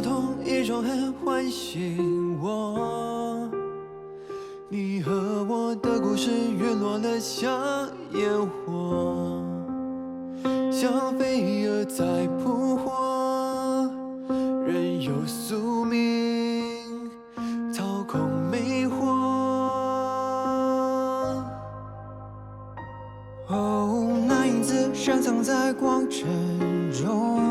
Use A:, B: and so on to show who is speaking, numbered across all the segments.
A: 同一种恨唤醒我。你和我的故事陨落得像烟火，像飞蛾在扑火，任由宿命操控魅惑。哦，那影子深藏在光尘中，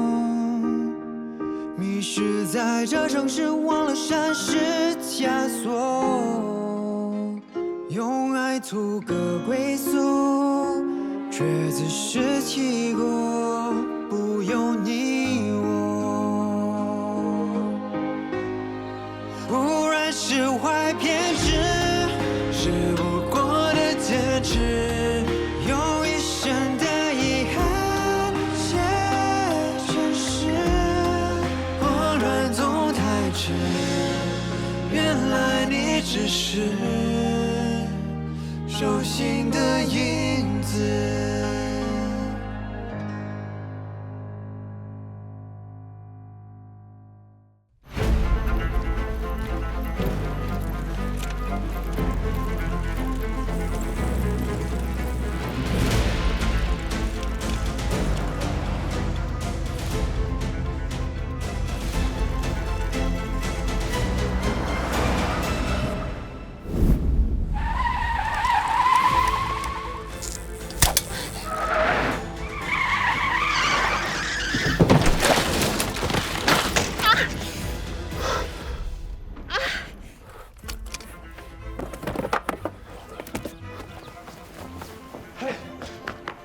A: 迷失在这城市，忘了山是枷锁。用爱图个归宿，却自食其果，不由你我。不然释怀偏执，是不过的坚持，用一生的遗憾写成诗。我乱总太迟，原来你只是手心的影子。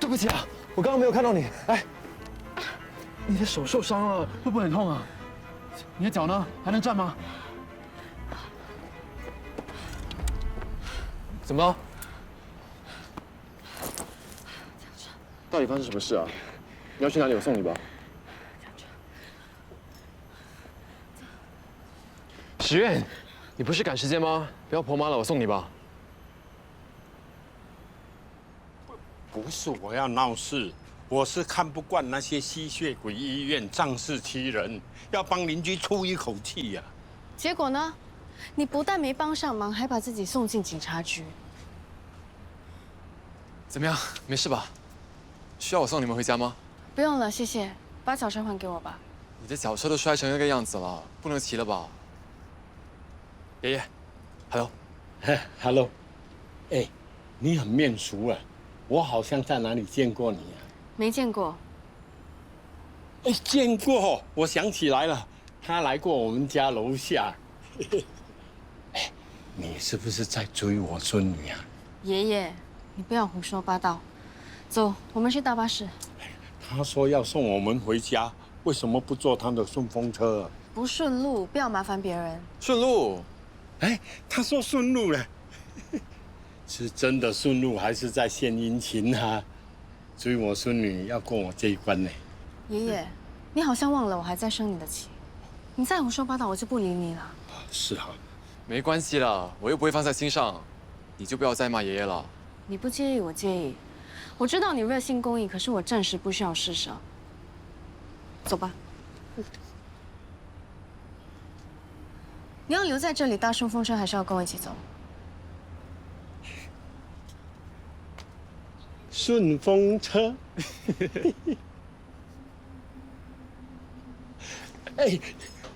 B: 对不起啊，我刚刚没有看到你。哎，你的手受伤了，会不会很痛啊？你的脚呢？还能站吗？怎么了？到底发生什么事啊？你要去哪里？我送你吧。许愿，你不是赶时间吗？不要婆妈了，我送你吧。
C: 不是我要闹事，我是看不惯那些吸血鬼医院仗势欺人，要帮邻居出一口气呀。
D: 结果呢？你不但没帮上忙，还把自己送进警察局。
B: 怎么样？没事吧？需要我送你们回家吗？
D: 不用了，谢谢。把脚车还给我吧。
B: 你的脚车都摔成那个样子了，不能骑了吧？爷爷 ，Hello，
C: 哎，你很面熟啊。 我好像在哪里见过你啊？
D: 没见过。
C: 哎，见过，我想起来了，他来过我们家楼下。哎，你是不是在追我孙女啊？
D: 爷爷，你不要胡说八道。走，我们去大巴士。
C: 他说要送我们回家，为什么不坐他的顺风车啊？
D: 不顺路，不要麻烦别人。
B: 顺路。
C: 哎，他说顺路了。是真的顺路，还是在献殷勤啊？追我孙女要过我这一关呢。
D: 爷爷，你好像忘了我还在生你的气。你再胡说八道，我就不理你了。
C: 是啊，
B: 没关系啦，我又不会放在心上，你就不要再骂爷爷了。
D: 你不介意，我介意。我知道你热心公益，可是我暂时不需要施舍。走吧。你要留在这里搭顺风车，还是要跟我一起走？
C: 顺风车，哎，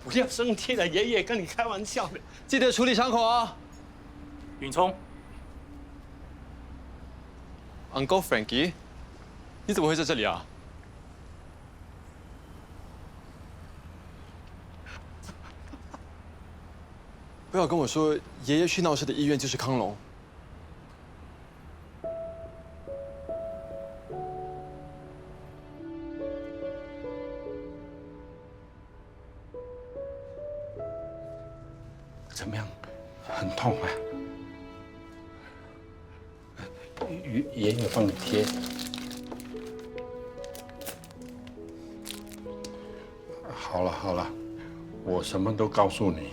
C: 不要生气了，爷爷跟你开玩笑的，
B: 记得处理伤口啊。
E: 允聪
B: ，Uncle Frankie， 你怎么会在这里啊？不要跟我说爷爷去闹事的医院就是康龙。
C: 怎么样？很痛啊！爷爷帮你贴。好了好了，我什么都告诉你，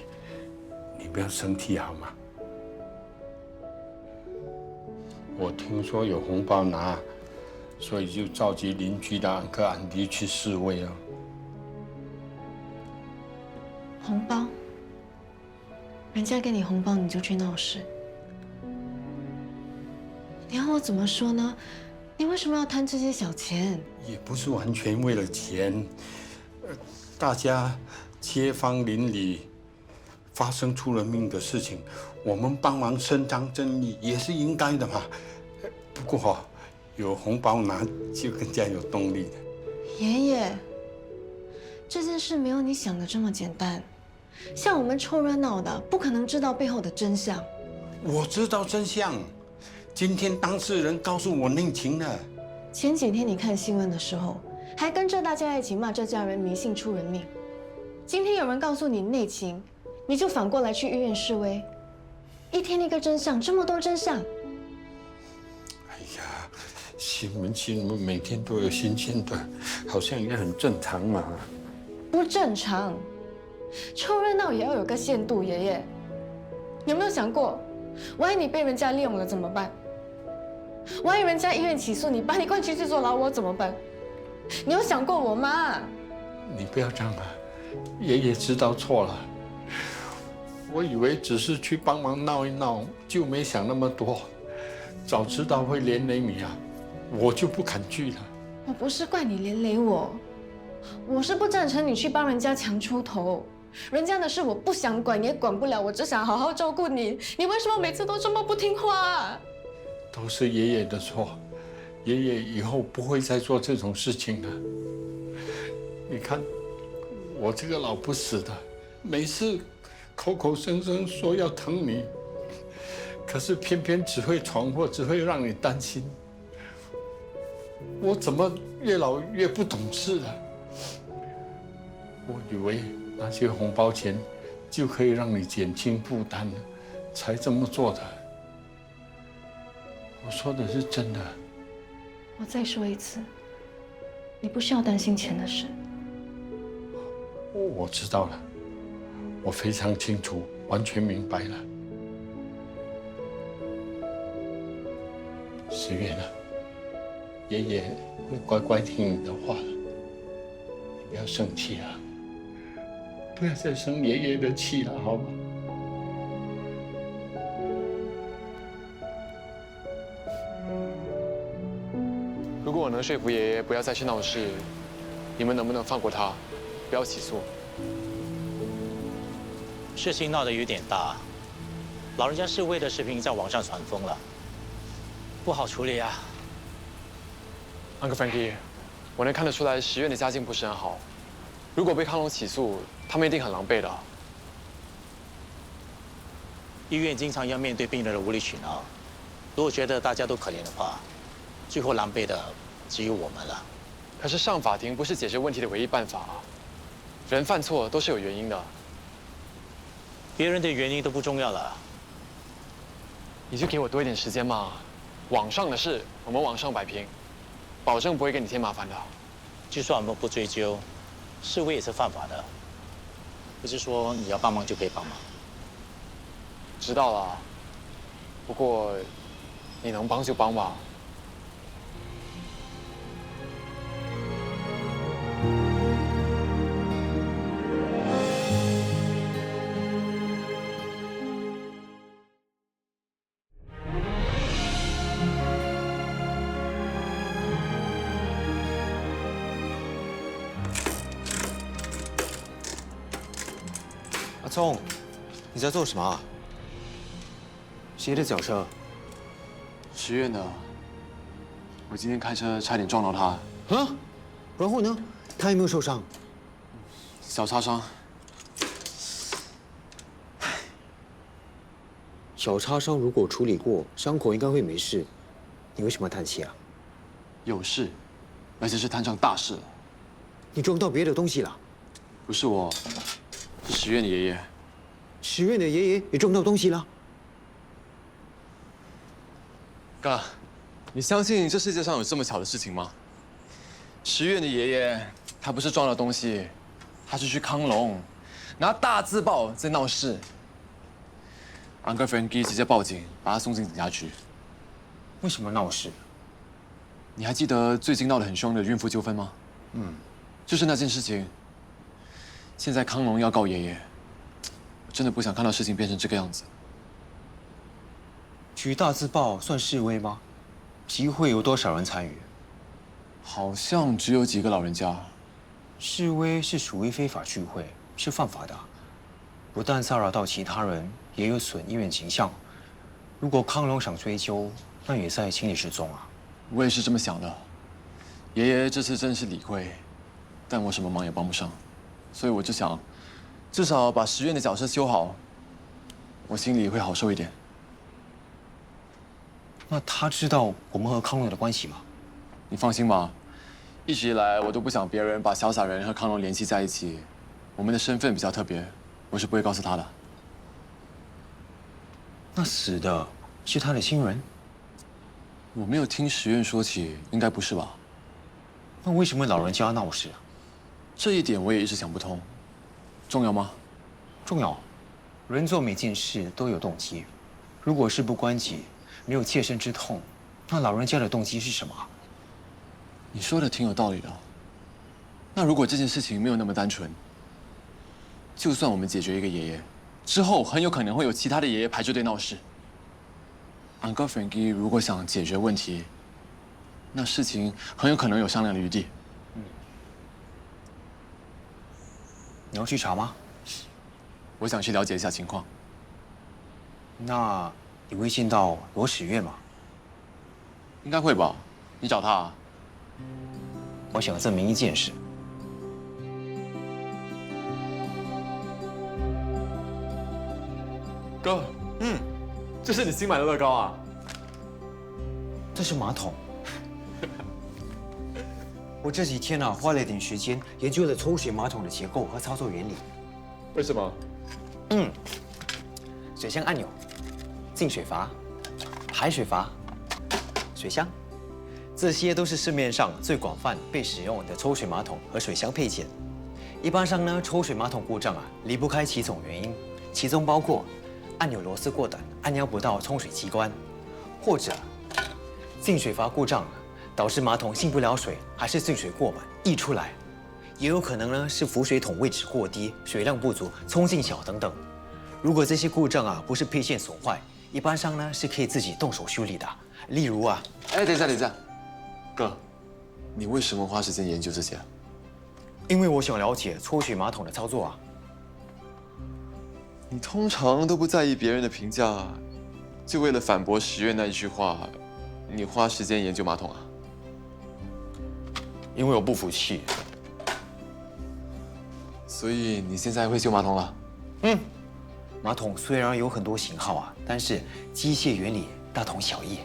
C: 你不要生气好吗？我听说有红包拿，所以就召集邻居的安哥安迪去示威啊。
D: 红包？人家给你红包你就去闹事？你要我怎么说呢？你为什么要贪这些小钱？
C: 也不是完全为了钱，大家街坊邻里发生出人命的事情，我们帮忙伸张正义也是应该的嘛。不过有红包拿就更加有动力了。
D: 爷爷，这件事没有你想的这么简单。像我们凑热闹的，不可能知道背后的真相。
C: 我知道真相，今天当事人告诉我内情了。
D: 前几天你看新闻的时候，还跟着大家一起骂这家人迷信出人命。今天有人告诉你内情，你就反过来去医院示威。一天一个真相，这么多真相。
C: 哎呀，新闻每天都有新鲜的，好像也很正常嘛。
D: 不正常，凑热闹也要有个限度。爷爷，有没有想过，万一你被人家利用了怎么办？万一人家医院起诉你，把你关进去坐牢窝怎么办？你有想过我吗？
C: 你不要这样啊，爷爷知道错了。我以为只是去帮忙闹一闹，就没想那么多。早知道会连累你啊，我就不敢去了。
D: 我不是怪你连累我，我是不赞成你去帮人家强出头。人家的事我不想管，也管不了，我只想好好照顾你。你为什么每次都这么不听话啊？
C: 都是爷爷的错，爷爷以后不会再做这种事情了。你看，我这个老不死的，每次口口声声说要疼你，可是偏偏只会闯祸，只会让你担心。我怎么越老越不懂事了？我以为那些红包钱就可以让你减轻负担了，才这么做的。我说的是真的。
D: 我再说一次，你不需要担心钱的事。
C: 我知道了，我非常清楚，完全明白了。10月了，爷爷会乖乖听你的话的。你不要生气了，不要再生爷爷的气了，好吗？
B: 如果我能说服爷爷不要再去闹事，你们能不能放过他，不要起诉？
E: 事情闹得有点大，老人家示威的视频在网上传疯了，不好处理啊。
B: Uncle Frankie， 我能看得出来10月的家境不是很好，如果被康龙起诉，他们一定很狼狈的。
E: 医院经常要面对病人的无理取闹，如果觉得大家都可怜的话，最后狼狈的只有我们了。
B: 可是上法庭不是解决问题的唯一办法啊，人犯错都是有原因的。
E: 别人的原因都不重要了。
B: 你就给我多一点时间嘛，网上的事我们网上摆平，保证不会给你添麻烦的。
E: 就算我们不追究，示威也是犯法的，不是说你要帮忙就可以帮忙。
B: 知道了，不过你能帮就帮吧。
F: 阿聪，你在做什么啊？谁的脚车
B: 10月呢？我今天开车差点撞到他。
F: 啊？然后呢？他有没有受伤？
B: 小擦伤。
F: 小擦伤如果处理过，伤口应该会没事。你为什么要叹气啊？
B: 有事，而且是摊上大事了。
F: 你撞到别的东西了？
B: 不是我，是10月的爷爷。
F: 10月的爷爷也撞到东西了？
G: 哥，你相信这世界上有这么巧的事情吗？10月的爷爷他不是撞了东西，他是去康龙拿大字报在闹事。Uncle Frankie 直接报警，把他送进警察局。
F: 为什么闹事？
G: 你还记得最近闹得很凶的孕妇纠纷吗？就是那件事情。现在康龙要告爷爷，真的不想看到事情变成这个样子。
F: 举大字报算示威吗？集会有多少人参与？
G: 好像只有几个老人家。
F: 示威是属于非法聚会，是犯法的，不但骚扰到其他人，也有损医院形象。如果康荣想追究，那也在情理之中啊。
G: 我也是这么想的。爷爷这次真是理亏，但我什么忙也帮不上，所以我就想，至少把实院的角色修好，我心里会好受一点。
F: 那他知道我们和康荣的关系吗？
G: 你放心吧，一直以来我都不想别人把潇洒人和康荣联系在一起，我们的身份比较特别，我是不会告诉他的。
F: 那死的是他的亲人？
G: 我没有听实院说起，应该不是吧？
F: 那为什么老人家闹事啊？
G: 这一点我也一直想不通。重要吗？
F: 重要。人做每件事都有动机，如果事不关己，没有切身之痛，那老人家的动机是什么？
G: 你说的挺有道理的。那如果这件事情没有那么单纯，就算我们解决一个爷爷，之后很有可能会有其他的爷爷排着队闹事。Uncle Frankie 如果想解决问题，那事情很有可能有商量的余地。
F: 你要去查吗？
G: 我想去了解一下情况。
F: 那你会见到罗史月吗？
G: 应该会吧？你找他啊？
F: 我想证明一件事。
G: 哥，这是你新买的乐高啊？
F: 这是马桶。我这几天花了一点时间研究了抽水马桶的结构和操作原理。
G: 为什么？
F: 水箱按钮、进水阀、排水阀、水箱，这些都是市面上最广泛被使用的抽水马桶和水箱配件。一般上呢，抽水马桶故障离不开几种原因，其中包括按钮螺丝过短，按压不到冲水机关，或者进水阀故障导致马桶进不了水，还是进水过满溢出来，也有可能呢是浮水桶位置过低，水量不足，冲劲小等等。如果这些故障不是配件损坏，一般上呢是可以自己动手修理的。例如
G: 哎，等一下，哥，你为什么花时间研究这些？
F: 因为我想了解抽水马桶的操作
G: 你通常都不在意别人的评价，就为了反驳实院那一句话，你花时间研究马桶啊？
F: 因为我不服气。
G: 所以你现在会修马桶了？
F: 马桶虽然有很多型号但是机械原理大同小异。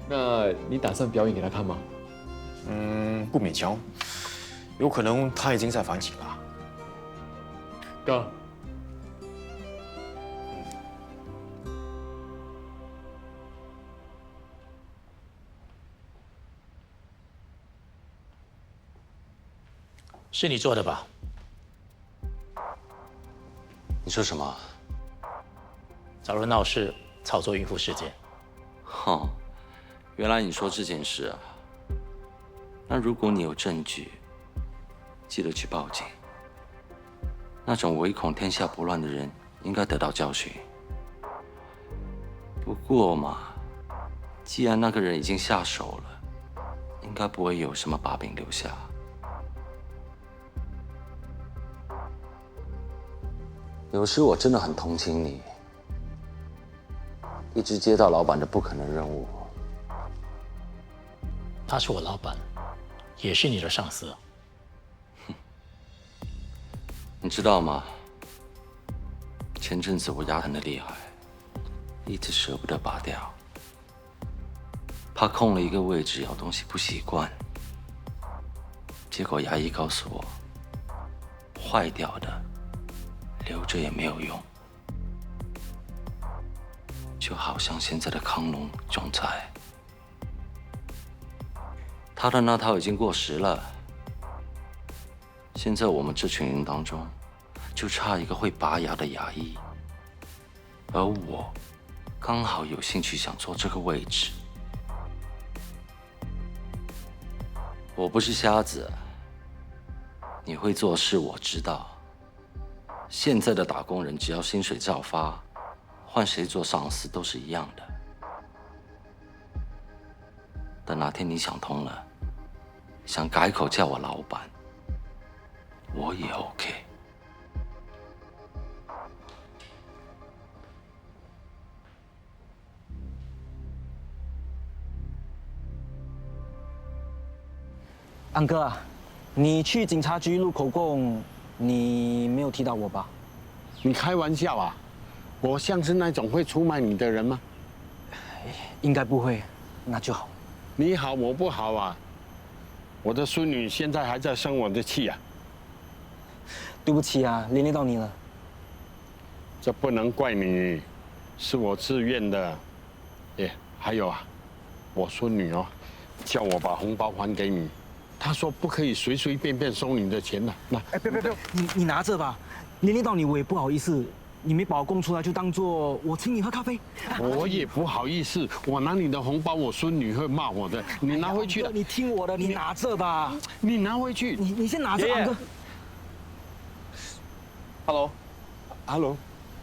G: 那你打算表演给他看吗？
F: 不勉强，有可能他已经在反省了。
G: 哥。
E: 是你做的吧？
H: 你说什么？
E: 找人闹事，炒作孕妇事件。
H: 哼，原来你说这件事啊。那如果你有证据，记得去报警。那种唯恐天下不乱的人，应该得到教训。不过嘛，既然那个人已经下手了，应该不会有什么把柄留下。有时我真的很同情你，一直接到老板的不可能任务。
E: 他是我老板，也是你的上司。
H: 你知道吗？前阵子我牙疼得厉害，一直舍不得拔掉，怕空了一个位置咬东西不习惯。结果牙医告诉我，坏掉的留着也没有用，就好像现在的康龙总裁，他的那套已经过时了。现在我们这群人当中，就差一个会拔牙的牙医，而我刚好有兴趣想做这个位置。我不是瞎子，你会做事我知道，现在的打工人只要薪水照发，换谁做上司都是一样的。但哪天你想通了，想改口叫我老板，我也 OK。
I: 安哥啊，你去警察局录口供，你没有提到我吧？
J: 你开玩笑啊？我像是那种会出卖你的人吗？
I: 应该不会，那就好。
J: 你好我不好啊？我的孙女现在还在生我的气啊！
I: 对不起啊，连累到你了。
J: 这不能怪你，是我自愿的。耶，还有啊，我孙女哦，叫我把红包还给你。他说不可以随随便便收你的钱的。那
I: 哎，不，你拿着吧，连累到你我也不好意思。你没把我供出来，就当做我请你喝咖啡。
J: 我也不好意思，我拿你的红包，我孙女会骂我的。你拿回去了。
I: 你听我的，你拿着吧。
J: 你拿回去。
I: 你先拿着，安哥。
J: Hello，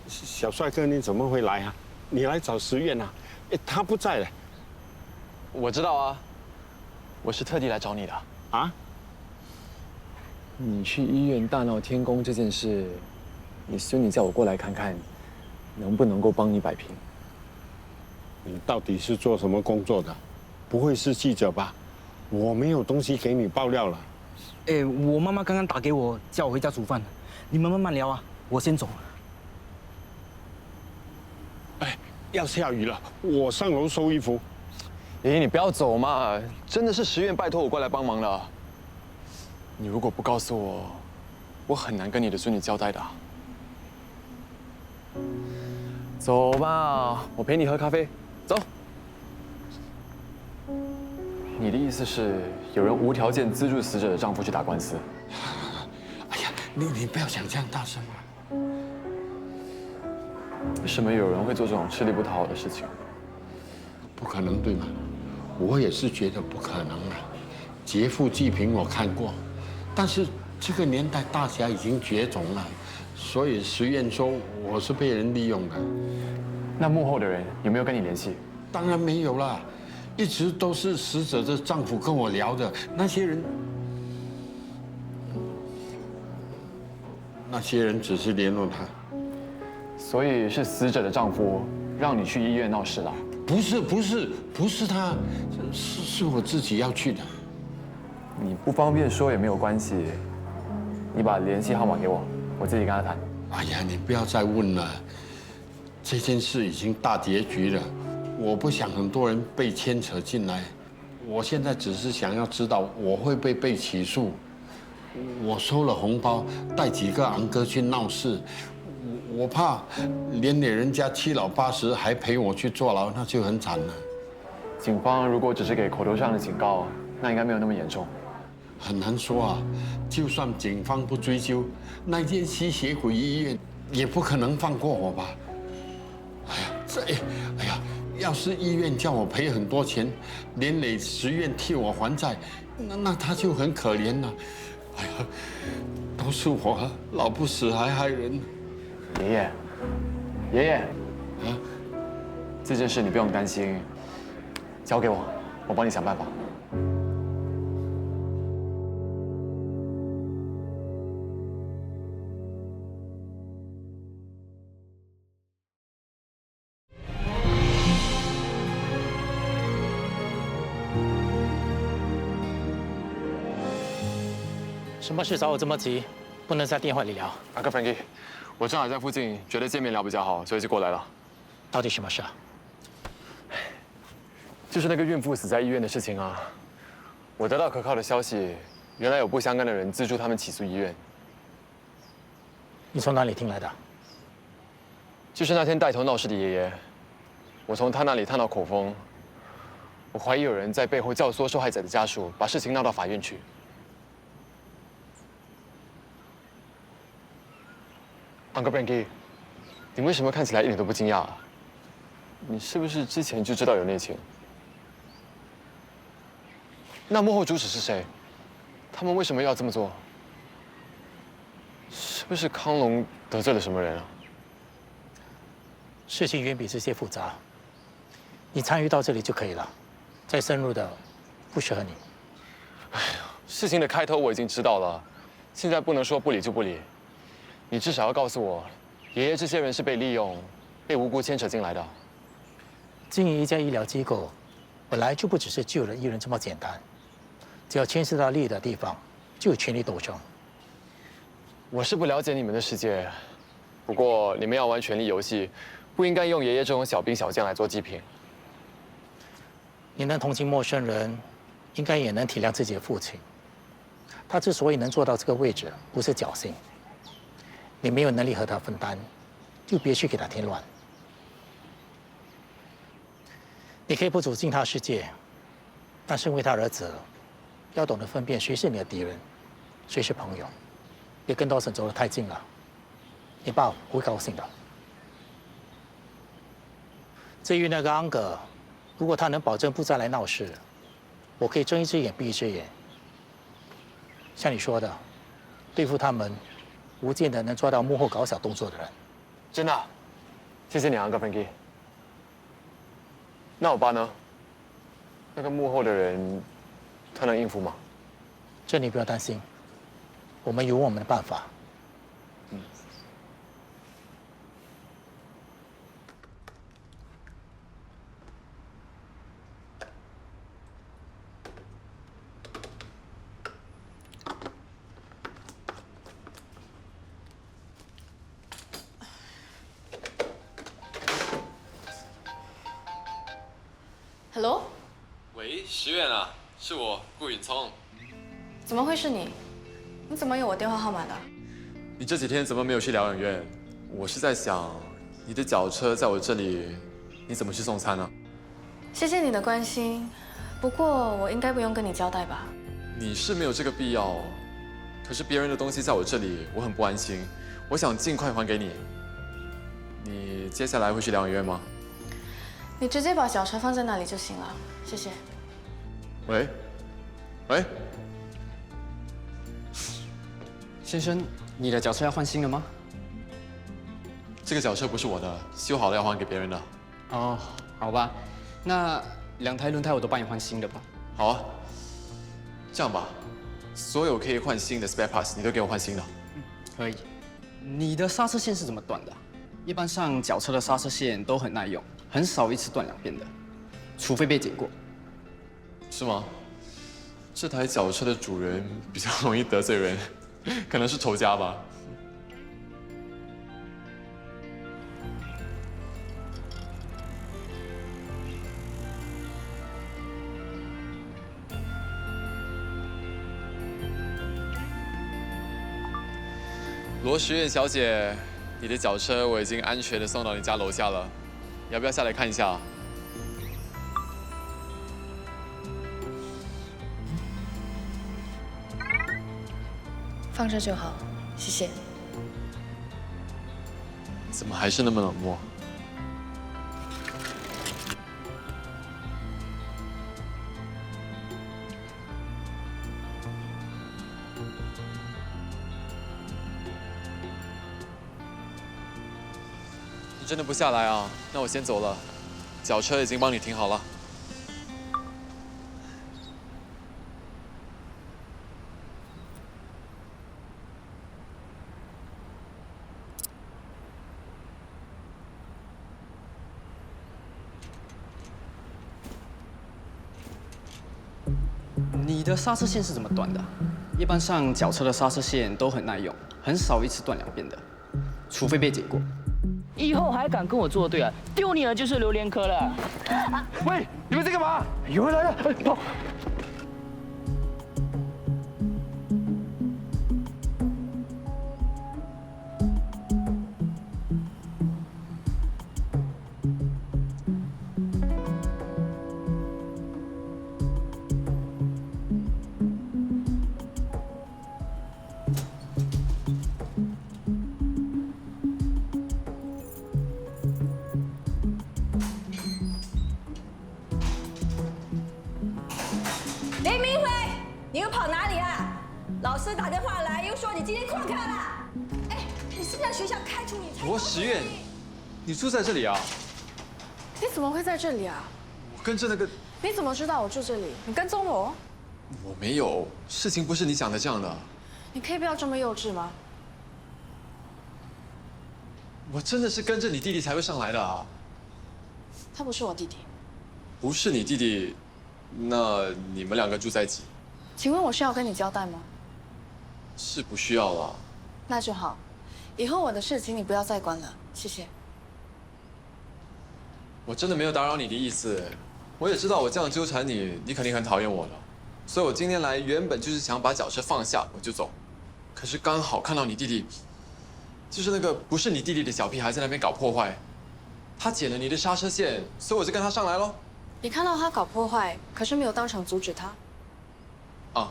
J: 小帅哥，你怎么会来啊？你来找石院啊？哎，他不在了。
G: 我知道啊，我是特地来找你的。
J: 啊？
G: 你去医院大闹天宫这件事，你孙女叫我过来看看，能不能够帮你摆平。
J: 你到底是做什么工作的？不会是记者吧？我没有东西给你爆料了。
I: 哎，我妈妈刚刚打给我，叫我回家煮饭。你们慢慢聊啊，我先走了。
J: 哎，要下雨了，我上楼收衣服。
G: 爷爷，你不要走嘛！真的是石院拜托我过来帮忙了。你如果不告诉我，我很难跟你的孙女交代的。走吧，我陪你喝咖啡。走。你的意思是，有人无条件资助死者的丈夫去打官司？
J: 哎呀，你不要讲这样大声啊！
G: 为什么有人会做这种吃力不讨好的事情？
J: 不可能，对吗？我也是觉得不可能啊。劫富济贫我看过，但是这个年代大侠已经绝种了，所以石院说我是被人利用的。
G: 那幕后的人有没有跟你联系？
J: 当然没有啦，一直都是死者的丈夫跟我聊的。那些人只是联络他。
G: 所以是死者的丈夫让你去医院闹事了？
J: 不是他，是我自己要去的。
G: 你不方便说也没有关系，你把联系号码给我，我自己跟他谈。
J: 哎呀，你不要再问了，这件事已经大结局了，我不想很多人被牵扯进来。我现在只是想要知道我会不会被起诉。我收了红包，带几个昂哥去闹事。我怕连累人家七老八十，还陪我去坐牢，那就很惨了。
G: 警方如果只是给口头上的警告，那应该没有那么严重。
J: 很难说啊，就算警方不追究，那间吸血鬼医院也不可能放过我吧？哎呀，要是医院叫我赔很多钱，连累石院替我还债，那他就很可怜了。哎呀，都是我老不死还害人。
G: 爷爷，啊，这件事你不用担心，交给我，我帮你想办法。
E: 什么事找我这么急？不能在电话里聊。
G: 阿哥 Frankie， 我正好在附近，觉得见面聊比较好，所以就过来了。
E: 到底什么事啊？
G: 就是那个孕妇死在医院的事情啊。我得到可靠的消息，原来有不相干的人资助他们起诉医院。
E: 你从哪里听来的？
G: 就是那天带头闹事的爷爷，我从他那里探到口风。我怀疑有人在背后教唆受害者的家属，把事情闹到法院去。Uncle Frankie， 你为什么看起来一点都不惊讶啊？你是不是之前就知道有内情？那幕后主使是谁？他们为什么要这么做？是不是康龙得罪了什么人啊？
E: 事情远比这些复杂，你参与到这里就可以了，再深入的不适合你。
G: 事情的开头我已经知道了，现在不能说不理就不理。你至少要告诉我，爷爷这些人是被利用、被无辜牵扯进来的。
E: 经营一家医疗机构，本来就不只是救人一人这么简单，只要牵涉到利益的地方，就有权力斗争。
G: 我是不了解你们的世界，不过你们要玩权力游戏，不应该用爷爷这种小兵小将来做祭品。
E: 你能同情陌生人，应该也能体谅自己的父亲。他之所以能做到这个位置，不是侥幸。你没有能力和他分担，就别去给他添乱。你可以不走进他世界，但身为他儿子，要懂得分辨谁是你的敌人，谁是朋友。别跟道森走得太近了，你爸不会高兴的。至于那个安格，如果他能保证不再来闹事，我可以睁一只眼闭一只眼。像你说的，对付他们，无见得能抓到幕后搞小动作的人。
G: 真的，谢谢你啊，格芬基。那我爸呢？那个幕后的人，他能应付吗？
E: 这你不要担心，我们有我们的办法。
D: Hello，
G: 喂，石远啊，是我顾允聪。
D: 怎么会是你？你怎么有我电话号码的？
G: 你这几天怎么没有去疗养院？我是在想，你的脚车在我这里，你怎么去送餐呢？
D: 谢谢你的关心，不过我应该不用跟你交代吧？
G: 你是没有这个必要，可是别人的东西在我这里，我很不安心。我想尽快还给你。你接下来会去疗养院吗？
D: 你直接把小车放在那里就行了，谢谢。
G: 喂，喂，
K: 先生，你的脚车要换新的吗？
G: 这个脚车不是我的，修好了要还给别人的。
K: 哦，好吧，那2台轮胎我都帮你换新的吧。
G: 好啊，这样吧，所有可以换新的 spare parts 你都给我换新的。
K: 可以。你的刹车线是怎么断的？一般上脚车的刹车线都很耐用，很少一次断2边的，除非被剪过。
G: 是吗？这台脚车的主人比较容易得罪人，可能是仇家吧。罗时苑小姐，你的脚车我已经安全的送到你家楼下了，要不要下来看一下？
D: 放这就好，谢谢。
G: 怎么还是那么冷漠？你真的不下来啊？那我先走了，脚车已经帮你停好了。
K: 你的刹车线是怎么断的？一般上脚车的刹车线都很耐用，很少一次断2边的，除非被剪过。
I: 以后还敢跟我作对啊？丢你了就是榴莲壳了。
B: 喂，你们在干嘛？有人来了，跑！
L: 林明辉，你又跑哪里啊？老师打电话来，又说你今天旷课了。在学校开除你才。
G: 罗时苑，你住在这里啊？
D: 你怎么会在这里啊？
G: 我跟着那个……
D: 你怎么知道我住这里？你跟踪我？
G: 我没有，事情不是你想的这样的。
D: 你可以不要这么幼稚吗？
G: 我真的是跟着你弟弟才会上来的啊。
D: 他不是我弟弟。
G: 不是你弟弟，那你们两个住在一起？
D: 请问我需要跟你交代吗？
G: 是不需要了。
D: 那就好，以后我的事情你不要再管了，谢谢。
G: 我真的没有打扰你的意思，我也知道我这样纠缠你，你肯定很讨厌我的，所以我今天来原本就是想把脚车放下我就走，可是刚好看到你弟弟，就是那个不是你弟弟的小屁孩在那边搞破坏，他剪了你的刹车线，所以我就跟他上来喽。
D: 你看到他搞破坏，可是没有当场阻止他。
G: 啊。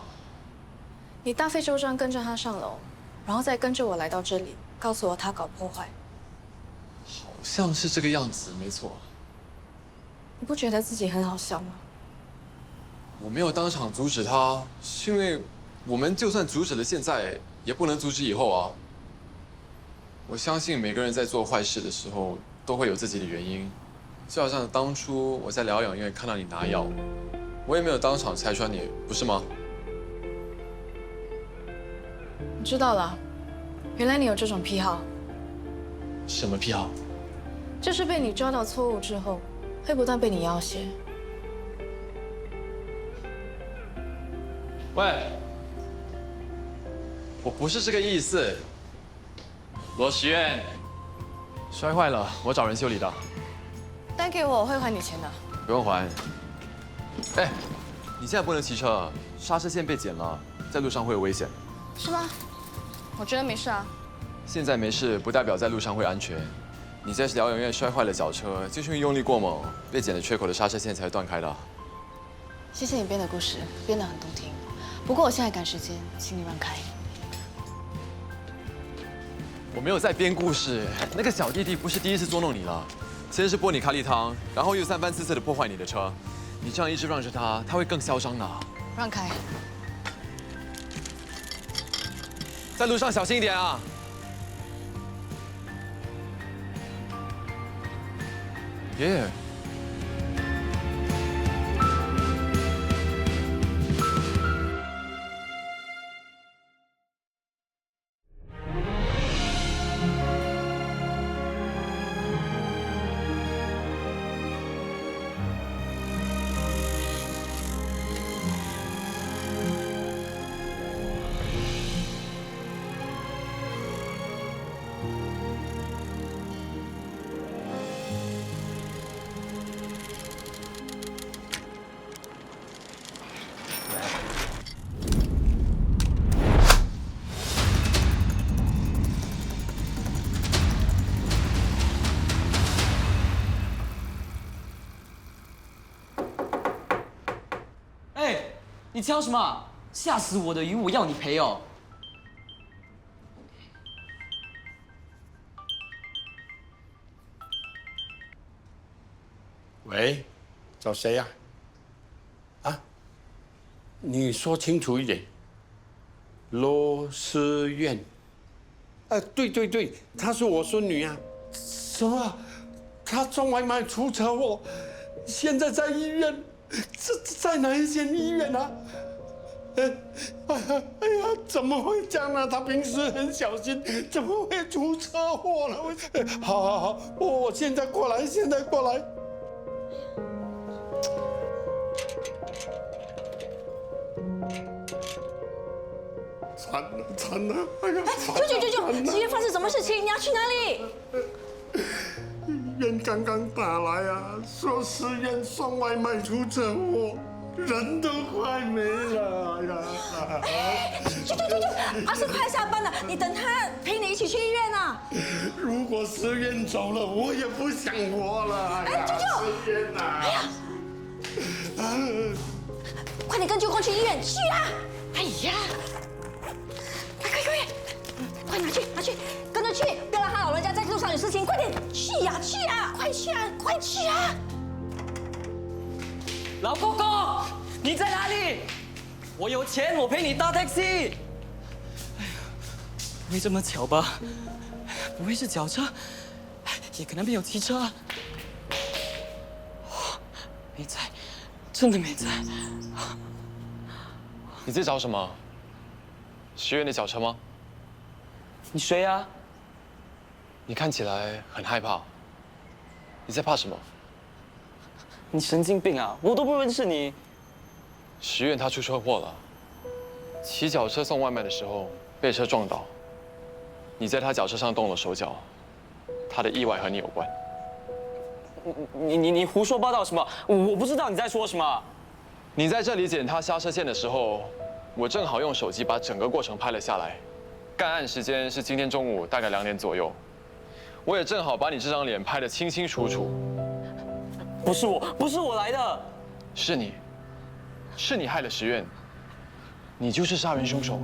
D: 你大费周章跟着他上楼，然后再跟着我来到这里，告诉我他搞破坏。
G: 好像是这个样子，没错。
D: 你不觉得自己很好笑吗？
G: 我没有当场阻止他，是因为我们就算阻止了现在，也不能阻止以后啊。我相信每个人在做坏事的时候，都会有自己的原因。就好像当初我在疗养院看到你拿药，我也没有当场拆穿你，不是吗？
D: 我知道了，原来你有这种癖好。
G: 什么癖好？
D: 就是被你抓到错误之后，会不断被你要挟。
G: 喂，我不是这个意思。罗时苑，摔坏了，我找人修理的。
D: 单给我，我会还你钱的。
G: 不用还。哎，你现在不能骑车，刹车线被剪了，在路上会有危险。
D: 是吗？我觉得没事啊。
G: 现在没事，不代表在路上会安全。你在疗养院摔坏了脚车，就是因为用力过猛，被剪了缺口的刹车线才会断开的。
D: 谢谢你编的故事，编得很动听。不过我现在赶时间，请你让开。
G: 我没有在编故事，那个小弟弟不是第一次捉弄你了，先是泼你咖喱汤，然后又三番四次的破坏你的车。你这样一直让着他，他会更嚣张的。
D: 让开。
G: 在路上小心一点啊！爷爷。
M: 你敲什么？吓死我的鱼，我要你赔哦！
J: 喂，找谁呀？啊？你说清楚一点。罗思苑。对对对，她是我孙女啊。什么？她送外卖出车祸，现在在医院。这在哪一间医院啊？哎呀，怎么会这样呢？他平时很小心，怎么会出车祸了？好，我现在过来，现在过来。惨了！哎呀，
L: 舅，医院发生什么事情？你要去哪里？
J: 医院刚刚打来啊，说思苑送外卖出车祸，人都快没了呀！
L: 舅，阿是快下班了，你等他陪你一起去医院啊。
J: 如果思苑走了，我也不想活了。
L: 哎，舅，
J: 思苑呐！
L: 快点跟舅公去医院，去啊！哎呀，快拿去，跟着去，不要让他老人家在路上有事情，快点去呀，快去啊！
M: 老公公，你在哪里？我有钱，我陪你搭 taxi。哎呀，没这么巧吧？不会是脚车，也可能没有机车。没在，真的没在。
G: 你在找什么？石院的脚车吗？
M: 你谁啊？
G: 你看起来很害怕。你在怕什么？
M: 你神经病啊！我都不认识你。
G: 石院他出车祸了，骑脚车送外卖的时候被车撞倒。你在他脚车上动了手脚，他的意外和你有关。
M: 你胡说八道什么？我不知道你在说什么。
G: 你在这里检他刹车线的时候，我正好用手机把整个过程拍了下来。干案时间是今天中午大概2点左右，我也正好把你这张脸拍得清清楚楚。
M: 不是我来的。
G: 是你害了石院，你就是杀人凶手。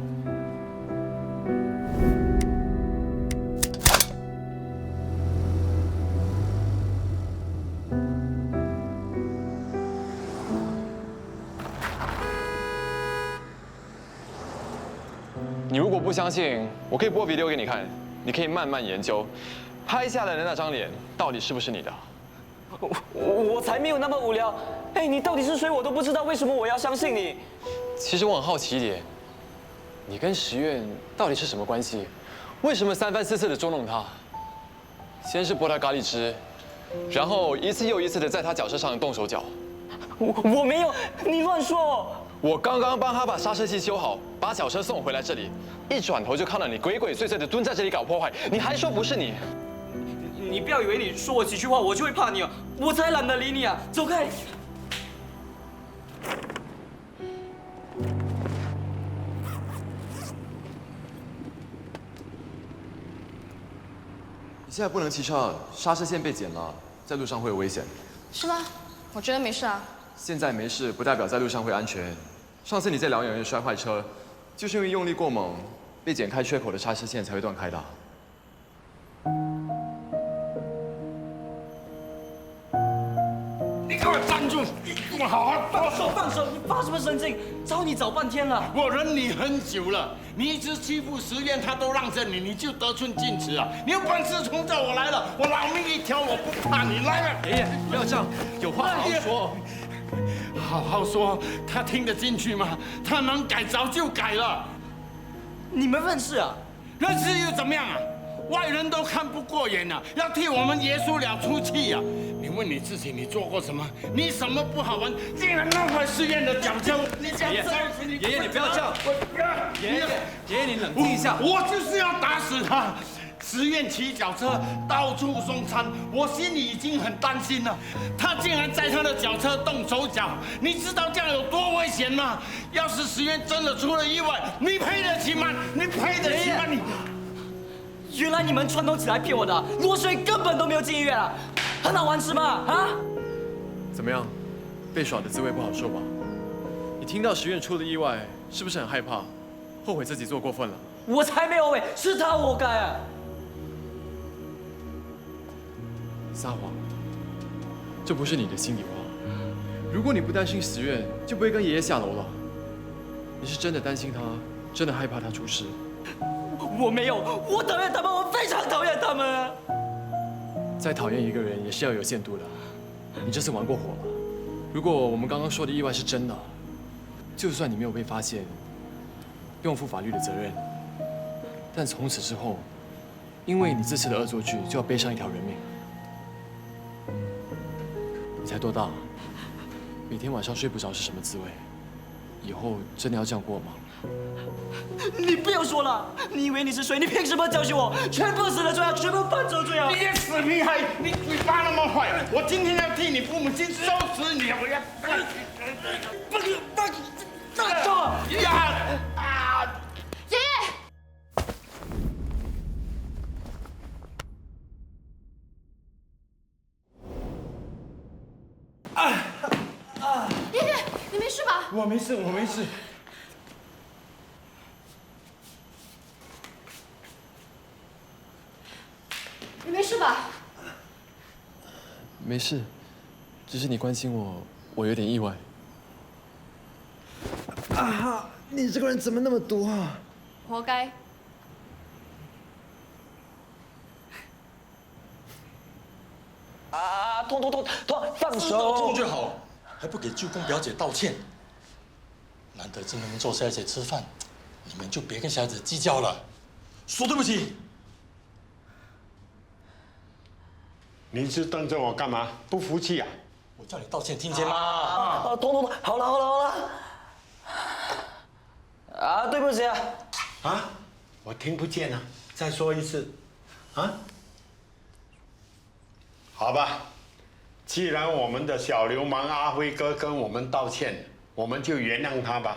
G: 你如果不相信，我可以播 video 给你看，你可以慢慢研究，拍下来的那张脸到底是不是你的。
M: 我才没有那么无聊。哎，你到底是谁我都不知道，为什么我要相信你？
G: 其实我很好奇一点，你跟石院到底是什么关系？为什么3番4次的捉弄他？先是泼他咖喱汁，然后一次又一次的在他脚车上动手脚。
M: 我没有，你乱说。
G: 我刚刚帮他把刹车器修好，把脚车送回来这里，一转头就看到你鬼鬼祟祟的蹲在这里搞破坏，你还说不是你？
M: 你不要以为你说我几句话我就会怕你哦，我才懒得理你啊！走开！
G: 你现在不能骑车，刹车线被剪了，在路上会有危险。
D: 是吗？我觉得没事啊。
G: 现在没事不代表在路上会安全。上次你在疗养院摔坏车，就是因为用力过猛，被剪开缺口的刹车线才会断开的。
N: 你给我站住！你给我好好
M: 放手！放手！你发什么神经？找你找半天了。
N: 我忍你很久了，你一直欺负石院，他都让着你，你就得寸进尺啊！你有本事冲着我来了，我老命一条，我不怕你来了。
G: 爷爷，不要这样，有话好好说。
N: 好好说，他听得进去吗？他能改早就改了。
M: 你们认识啊？
N: 认识又怎么样啊？外人都看不过眼啊，要替我们耶稣了出气啊！你问你自己，你做过什么？你什么不好玩？竟然弄坏实验的脚车！
G: 爷爷，你不要这样！爷爷，你冷静一下。
N: 我就是要打死他！实验骑脚车到处送餐，我心里已经很担心了。他竟然在他的脚车动手脚，你知道这样有多危险吗？要是实验真的出了意外，你赔得起吗？你赔得起吗？你。
M: 原来你们串通起来骗我的，落水根本都没有进医院啊，很好玩是吗？啊？
G: 怎么样？被耍的滋味不好受吧？你听到实验出了意外，是不是很害怕，后悔自己做过分了？
M: 我才没有后悔，是他活该啊！
G: 撒谎，这不是你的心里话。如果你不担心实验，就不会跟爷爷下楼了。你是真的担心他，真的害怕他出事。
M: 我没有，我讨厌他们，我非常讨厌他们。
G: 再讨厌一个人也是要有限度的。你这次玩过火了。如果我们刚刚说的意外是真的，就算你没有被发现，不用负法律的责任。但从此之后，因为你这次的恶作剧，就要背上一条人命。你才多大？每天晚上睡不着是什么滋味？以后真的要这样过吗？
M: 你不要说了！你以为你是谁？你凭什么教训我？全部死了罪啊！全部犯罪罪啊！
N: 你个死屁孩！你嘴巴那么坏，我今天要替你父母亲收拾你！我要不呀！
D: 爷爷！爷爷，你没事吧？
N: 我没事，我没事。
D: 你没事吧？
G: 没事，只是你关心我，我有点意外。
B: 啊！你这个人怎么那么毒啊？
D: 活该。
M: 啊，痛，放
O: 知道痛就好，还不给舅公表姐道歉。难得真能坐在一起吃饭，你们就别跟小孩子计较了，说对不起。
J: 你是瞪着我干嘛？不服气啊？
O: 我叫你道歉，听见吗？
M: 痛，好了。啊，对不起啊。
J: 啊？我听不见啊！再说一次，啊？好吧，既然我们的小流氓阿辉哥跟我们道歉，我们就原谅他吧。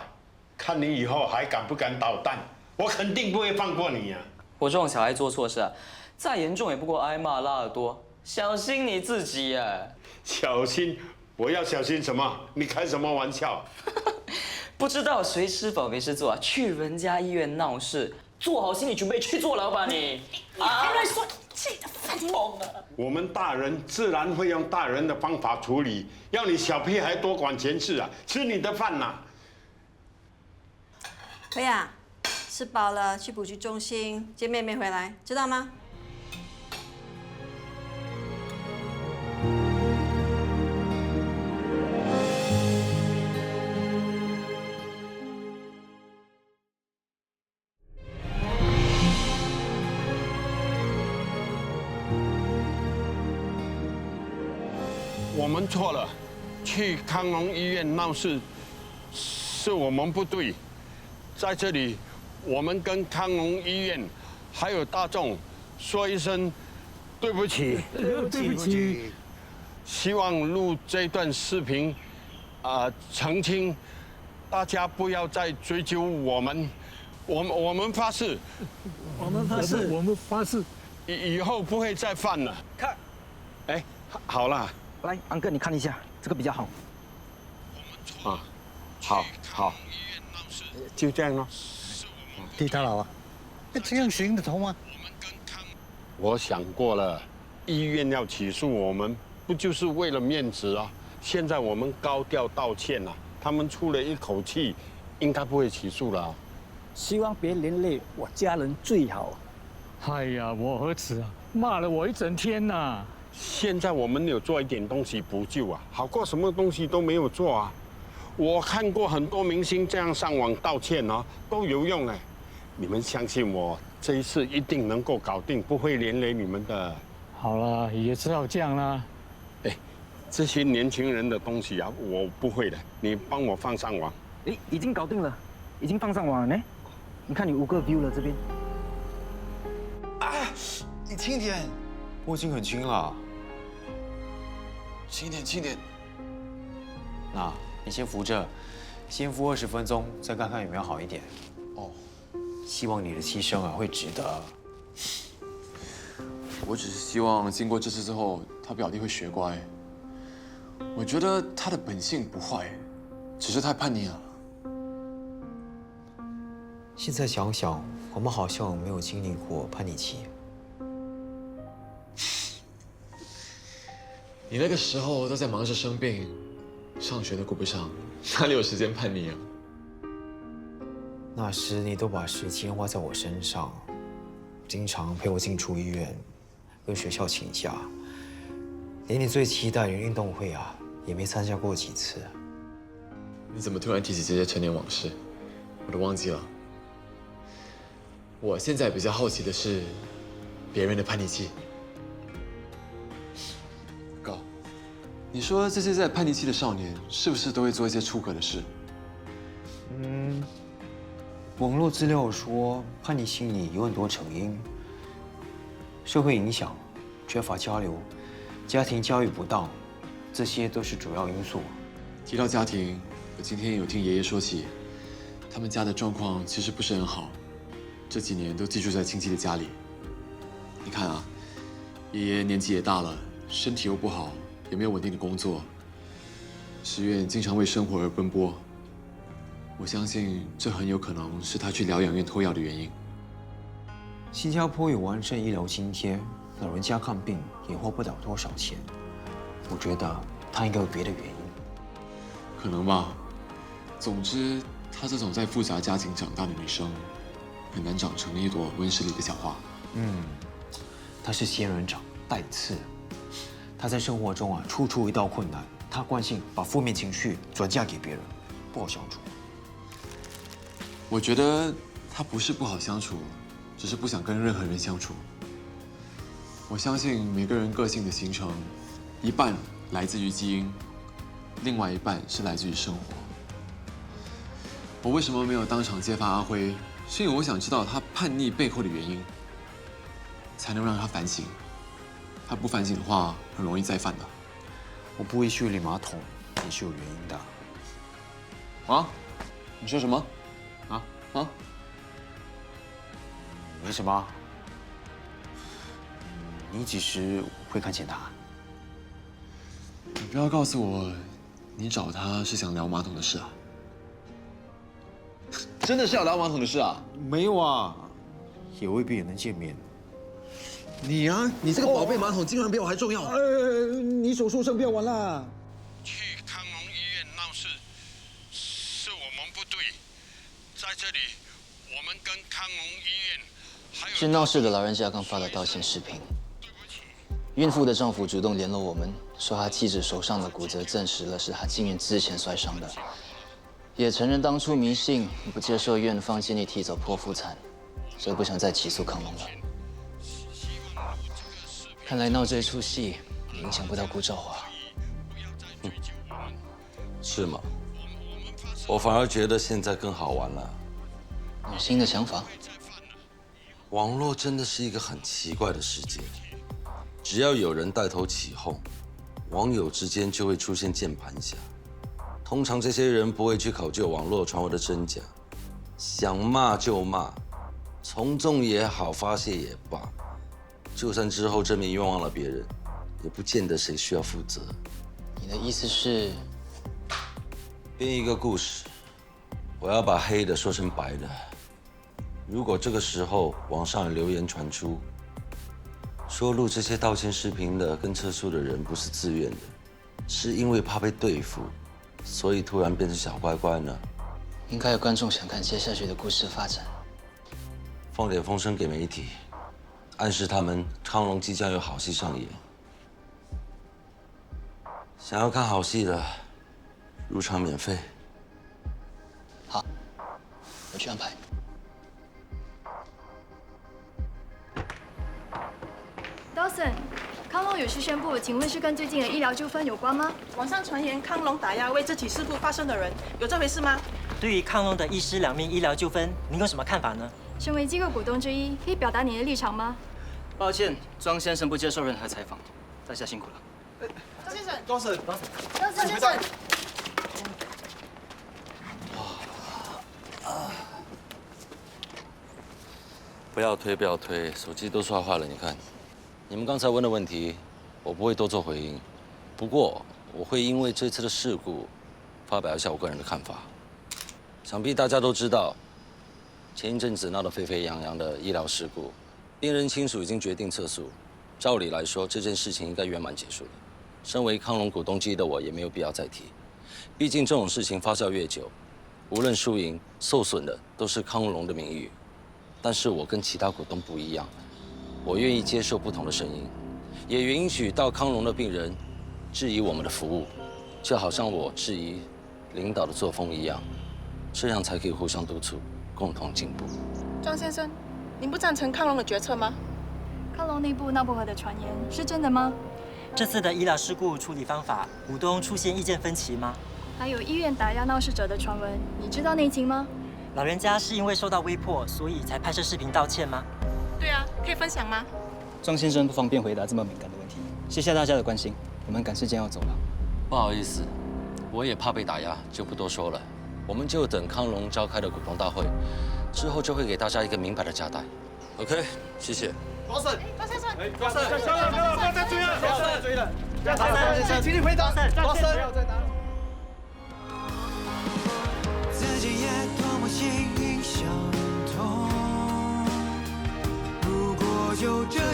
J: 看你以后还敢不敢捣蛋，我肯定不会放过你啊！
K: 我这种小孩做错事啊，再严重也不过挨骂拉耳朵，小心你自己呀！
J: 小心？我要小心什么？你开什么玩笑？
K: 不知道谁吃饱没事做啊，去人家医院闹事，做好心理准备去坐牢吧你！
L: 你还乱说，气得发疯了。
J: 我们大人自然会用大人的方法处理，要你小屁孩多管闲事啊！吃你的饭呐！
L: 薇娅，吃饱了去补习中心接妹妹回来，知道吗？
J: 我们错了，去康荣医院闹事，是我们不对。在这里，我们跟康荣医院还有大众说一声对不起。
N: 对不起。
J: 希望录这段视频，澄清，大家不要再追究我们。我们发誓。
N: 我们发誓。
J: 以后不会再犯了。
I: 看。
J: 哎，好了。
I: 来，安哥，你看一下，这个比较好。
J: 啊，好，就这样咯。
N: 地大佬啊，这样行得通吗？
J: 我想过了，医院要起诉我们，不就是为了面子啊？现在我们高调道歉了，他们出了一口气，应该不会起诉了。
N: 希望别连累我家人最好。哎呀，我儿子啊，骂了我一整天呐。
J: 现在我们有做一点东西补救啊，好过什么东西都没有做啊。我看过很多明星这样上网道歉啊，都有用哎。你们相信我，这一次一定能够搞定，不会连累你们的。
N: 好了，也只好这样啦。
J: 哎，这些年轻人的东西啊，我不会的，你帮我放上网。
I: 哎，已经搞定了，已经放上网了呢。你看你5个 view 了这边。
F: 啊，你轻点，我已经很轻了。轻点。那你先扶着，先扶20分钟，再看看有没有好一点。哦，希望你的牺牲啊会值得。
G: 我只是希望经过这次之后，他表弟会学乖。我觉得他的本性不坏，只是太叛逆了。
F: 现在想想，我们好像没有经历过叛逆期。
G: 你那个时候都在忙着生病，上学都顾不上，哪里有时间叛逆啊？
F: 那时你都把时间花在我身上，经常陪我进出医院，跟学校请假，连你最期待的运动会啊，也没参加过几次。
G: 你怎么突然提起这些陈年往事？我都忘记了。我现在比较好奇的是，别人的叛逆期。高，你说这些在叛逆期的少年，是不是都会做一些出格的事？
F: 网络资料说，叛逆心理有很多成因，社会影响、缺乏交流、家庭教育不当，这些都是主要因素。
G: 提到家庭，我今天有听爷爷说起，他们家的状况其实不是很好，这几年都寄住在亲戚的家里。你看啊，爷爷年纪也大了，身体又不好，也没有稳定的工作，石院经常为生活而奔波。我相信这很有可能是他去疗养院偷药的原因。
F: 新加坡有完善医疗津贴，老人家看病也花不了多少钱。我觉得他应该有别的原因。
G: 可能吧。总之，她这种在复杂家庭长大的女生，很难长成一朵温室里的小花。
F: 她是仙人掌带刺，他在生活中处处遇到困难，他惯性把负面情绪转嫁给别人，不好相处。
G: 我觉得他不是不好相处，只是不想跟任何人相处。我相信每个人个性的形成，一半来自于基因，另外一半是来自于生活。我为什么没有当场揭发阿辉？是因为我想知道他叛逆背后的原因，才能让他反省。他不反省的话，很容易再犯的。
F: 我不会修理马桶也是有原因的。
G: 啊？你说什么？
F: 没什么。你几时会看见他？
G: 你不要告诉我，你找他是想聊马桶的事啊？真的是要聊马桶的事啊？
F: 没有啊，也未必也能见面。
G: 你啊，你这个宝贝马桶竟然比我还重要！
I: 你手受伤不要玩啦！
J: 去康隆医院闹事，是我们不对。在这里，我们跟康隆医院还有
P: 是闹事的老人家刚发了道歉视频。孕妇的丈夫主动联络我们，说他妻子手上的骨折证实了是他进院之前摔伤的，也承认当初迷信不接受院方建议提早剖腹产，所以不想再起诉康隆了。看来闹这一出戏也影响不到顾兆华。
H: 是吗？我反而觉得现在更好玩了。
P: 有新的想法？
H: 网络真的是一个很奇怪的世界。只要有人带头起哄，网友之间就会出现键盘侠。通常这些人不会去考究网络传闻的真假，想骂就骂，从众也好，发泄也罢。就算之后证明冤枉了别人，也不见得谁需要负责。
P: 你的意思是，
H: 编一个故事，我要把黑的说成白的。如果这个时候网上有留言传出，说录这些道歉视频的跟撤诉的人不是自愿的，是因为怕被对付，所以突然变成小乖乖呢？
P: 应该有观众想看接下去的故事发展。
H: 放点风声给媒体，暗示他们康隆即将有好戏上演。想要看好戏的，入场免费。
P: 好，我去安排。
Q: Dawson， 康隆有事宣布，请问是跟最近的医疗纠纷有关吗？
R: 网上传言康隆打压为这起事故发生的人，有这回事吗？
S: 对于康隆的一尸两命医疗纠纷，您有什么看法呢？
Q: 身为机构股东之一，可以表达你的立场吗？
K: 抱歉，庄先生不接受任何采访，在下辛苦了。
R: 张先生，
N: 庄神，
R: 张先生。
H: 不要推，不要推，手机都摔坏了。你看，你们刚才问的问题，我不会多做回应。不过，我会因为这次的事故，发表一下我个人的看法。想必大家都知道，前一阵子闹得沸沸扬扬的医疗事故，病人亲属已经决定撤诉。照理来说，这件事情应该圆满结束了。身为康隆股东之一的我，也没有必要再提。毕竟这种事情发酵越久，无论输赢，受损的都是康隆的名誉。但是我跟其他股东不一样，我愿意接受不同的声音，也允许到康隆的病人质疑我们的服务，就好像我质疑领导的作风一样，这样才可以互相督促，共同进步。
R: 庄先生，您不赞成康隆的决策吗？
Q: 康隆内部闹不和的传言是真的吗？
S: 这次的医疗事故处理方法，股东出现意见分歧吗？
Q: 还有医院打压闹事者的传闻，你知道内情吗？
S: 老人家是因为受到威迫，所以才拍摄视频道歉吗？
R: 对啊，可以分享吗？
K: 庄先生不方便回答这么敏感的问题，谢谢大家的关心，我们赶时间要走了。
H: 不好意思，我也怕被打压，就不多说了。我们就等康隆召开的股东大会，之后就会给大家一个明白的交代。OK， 谢谢。
N: 庄神，
R: 庄先生，
N: 庄神，不要再追了，不要再追了，
R: 庄先生，
N: 请你回答，庄神，不要再打了。
A: 自己也多么心相通，如果就这